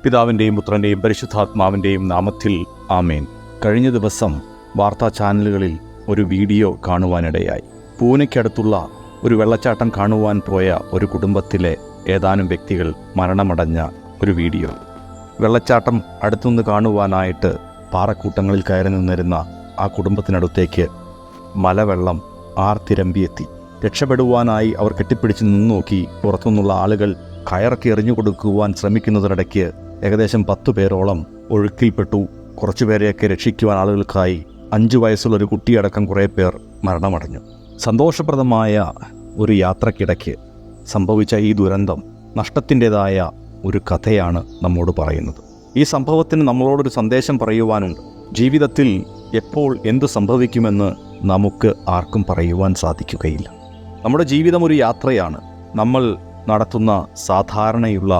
പിതാവിൻ്റെയും പുത്രൻ്റെയും പരിശുദ്ധാത്മാവിൻ്റെയും നാമത്തിൽ ആമേൻ. കഴിഞ്ഞ ദിവസം വാർത്താ ചാനലുകളിൽ ഒരു വീഡിയോ കാണുവാനിടയായി. പൂനെയ്ക്കടുത്തുള്ള ഒരു വെള്ളച്ചാട്ടം കാണുവാൻ പോയ ഒരു കുടുംബത്തിലെ ഏതാനും വ്യക്തികൾ മരണമടഞ്ഞ ഒരു വീഡിയോ. വെള്ളച്ചാട്ടം അടുത്തുനിന്ന് കാണുവാനായിട്ട് പാറക്കൂട്ടങ്ങളിൽ കയറി നിന്നിരുന്ന ആ കുടുംബത്തിനടുത്തേക്ക് മലവെള്ളം ആർത്തിരമ്പിയെത്തി. രക്ഷപ്പെടുവാനായി അവർ കെട്ടിപ്പിടിച്ച് നിന്നു നോക്കി. പുറത്തുനിന്നുള്ള ആളുകൾ കയറൊക്കെ എറിഞ്ഞു കൊടുക്കുവാൻ ശ്രമിക്കുന്നതിനിടയ്ക്ക് ഏകദേശം 10 പേരോളം ഒഴുക്കിൽപ്പെട്ടു. കുറച്ചുപേരെയൊക്കെ രക്ഷിക്കുവാൻ ആളുകൾക്കായി 5 വയസ്സുള്ളൊരു കുട്ടിയടക്കം കുറേ പേർ മരണമടഞ്ഞു. സന്തോഷപ്രദമായ ഒരു യാത്രക്കിടയ്ക്ക് സംഭവിച്ച ഈ ദുരന്തം നഷ്ടത്തിൻ്റെതായ ഒരു കഥയാണ് നമ്മോട് പറയുന്നത്. ഈ സംഭവത്തിന് നമ്മളോടൊരു സന്ദേശം പറയുവാനുണ്ട്. ജീവിതത്തിൽ എപ്പോൾ എന്തു സംഭവിക്കുമെന്ന് നമുക്ക് ആർക്കും പറയുവാൻ സാധിക്കുകയില്ല. നമ്മുടെ ജീവിതം ഒരു യാത്രയാണ്. നമ്മൾ നടത്തുന്ന സാധാരണയുള്ള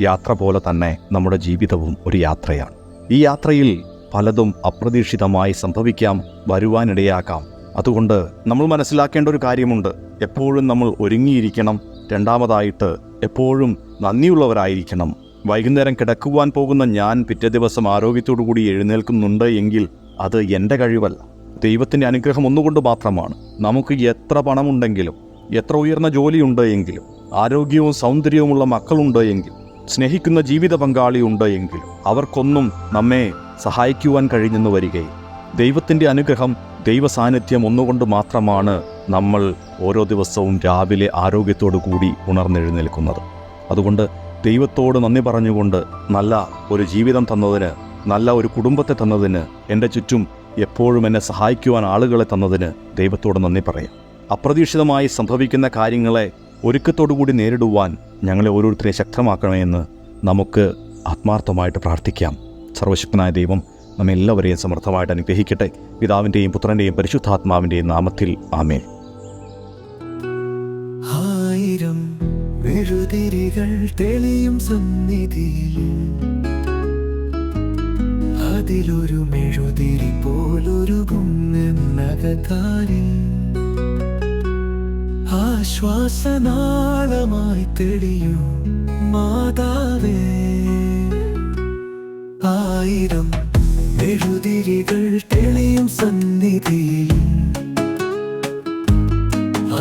യാത്ര പോലെ തന്നെ നമ്മുടെ ജീവിതവും ഒരു യാത്രയാണ്. ഈ യാത്രയിൽ പലതും അപ്രതീക്ഷിതമായി സംഭവിക്കാം, വരുവാനിടയാക്കാം. അതുകൊണ്ട് നമ്മൾ മനസ്സിലാക്കേണ്ട ഒരു കാര്യമുണ്ട്. എപ്പോഴും നമ്മൾ ഒരുങ്ങിയിരിക്കണം. രണ്ടാമതായിട്ട് എപ്പോഴും നന്ദിയുള്ളവരായിരിക്കണം. വൈകുന്നേരം കിടക്കുവാൻ പോകുന്ന ഞാൻ പിറ്റേ ദിവസം ആരോഗ്യത്തോടു കൂടി എഴുന്നേൽക്കുന്നുണ്ട് എങ്കിൽ അത് എൻ്റെ കഴിവല്ല, ദൈവത്തിൻ്റെ അനുഗ്രഹം ഒന്നുകൊണ്ട് മാത്രമാണ്. നമുക്ക് എത്ര പണമുണ്ടെങ്കിലും, എത്ര ഉയർന്ന ജോലിയുണ്ട് എങ്കിലും, ആരോഗ്യവും സൗന്ദര്യവുമുള്ള മക്കളുണ്ട് എങ്കിലും, സ്നേഹിക്കുന്ന ജീവിത പങ്കാളി ഉണ്ട് എങ്കിലും അവർക്കൊന്നും നമ്മെ സഹായിക്കുവാൻ കഴിഞ്ഞെന്ന് വരികയും ദൈവത്തിൻ്റെ അനുഗ്രഹം, ദൈവ സാന്നിധ്യം ഒന്നുകൊണ്ട് മാത്രമാണ് നമ്മൾ ഓരോ ദിവസവും രാവിലെ ആരോഗ്യത്തോടു കൂടി ഉണർന്നെഴുന്നേൽക്കുന്നത്. അതുകൊണ്ട് ദൈവത്തോട് നന്ദി പറഞ്ഞുകൊണ്ട് നല്ല ഒരു ജീവിതം തന്നതിന്, നല്ല ഒരു കുടുംബത്തെ തന്നതിന്, എൻ്റെ ചുറ്റും എപ്പോഴും എന്നെ സഹായിക്കുവാൻ ആളുകളെ തന്നതിന് ദൈവത്തോട് നന്ദി പറയാം. അപ്രതീക്ഷിതമായി സംഭവിക്കുന്ന കാര്യങ്ങളെ ഒരുക്കത്തോടുകൂടി നേരിടുവാൻ ഞങ്ങളെ ഓരോരുത്തരെ ശക്തമാക്കണമെന്ന് നമുക്ക് ആത്മാർത്ഥമായിട്ട് പ്രാർത്ഥിക്കാം. സർവശക്തനായ ദൈവം നമ്മെല്ലാവരെയും സമർത്ഥമായിട്ട് അനുഗ്രഹിക്കട്ടെ. പിതാവിൻ്റെയും പുത്രൻ്റെയും പരിശുദ്ധാത്മാവിൻ്റെയും നാമത്തിൽ ആമേൻ. ആയിരം മെഴുതിരികൾ തെളിയും സന്നിധിയിൽ അതിലൊരു മെഴുതിരി പോലൊരുകുന്നകത്താരിൽ ആശ്വാസനാളമായി തെളിയൂ മാതാവേ. ആയിരം മെഴുതിരികൾ തെളിയും സന്നിധിയിൽ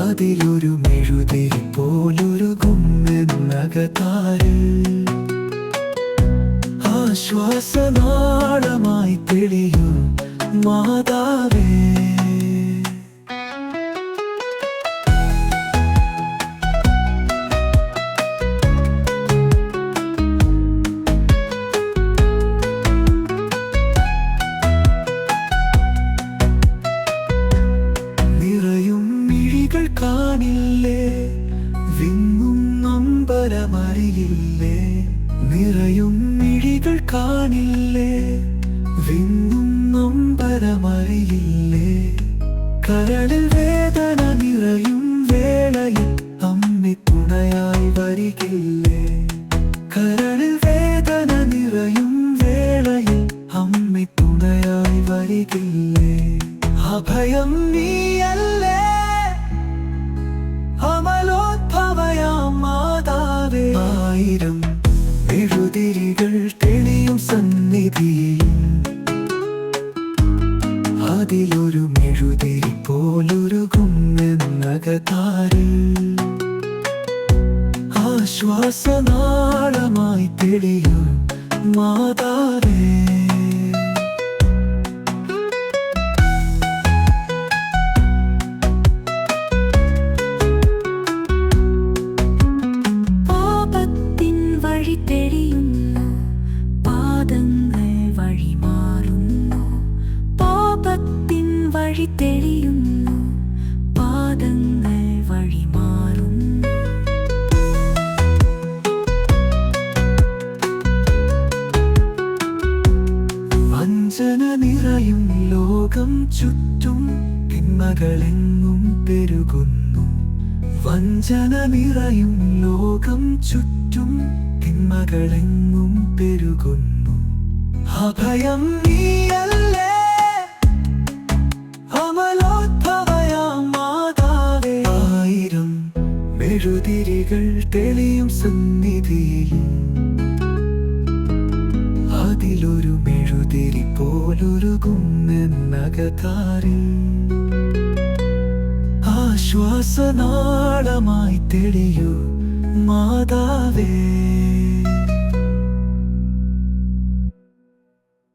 അതിലൊരു മെഴുതിരി പോലൊരുകുന്നകത്താരിൽ ആശ്വാസനാളമായി തെളിയൂ മാതാവേ. കാണില്ലേ വിങ്ങും നൊമ്പരമറിയില്ലേ, നിറയും മിഴികൾ കാണില്ലേ വിങ്ങും നൊമ്പരമറിയില്ലേ, കരളിൽ വേദന നിറയും വേളയിൽ അമ്മി തുണയായി വരികില്ലേ, കരളിൽ വേദന നിറയും വേളയിൽ അമ്മി തുണയായി വരികില്ലേ. അഭയം നീയല്ലേ അമലോദ്ഭവയാം മാതാവേ. ആയിരം മെഴുതിരികൾ തെളിയും സന്നിധിയിൽ അതിലൊരു മെഴുതിരി പോലൊരുകുന്നകത്താരിൽ ആശ്വാസനാളമായി തെളിയൂ മാതാവേ. തെളിയുന്നു പാദങ്ങൾ വഴി മാറുന്നു, പാപത്തിൻ വഴി തെളിയുന്നു പാദങ്ങൾ വഴി മാറുന്നു. വഞ്ചന നിറയും ലോകം ചുറ്റും തിന്മകളെങ്ങും പെരുകുന്നു, വഞ്ചന നിറയും ലോകം ചുറ്റും തിന്മകളെങ്ങും പെരുകുന്നു. അഭയം നീയല്ലേ അമലോദ്ഭവയാം മാതാവേ. ആയിരം മെഴുതിരികൾ തെളിയും സന്നിധിയിൽ പോലൊരുകുന്നെന്നകതാരിൽ ആശ്വാസനാളമായി തെളിയൂ മാതാവേ.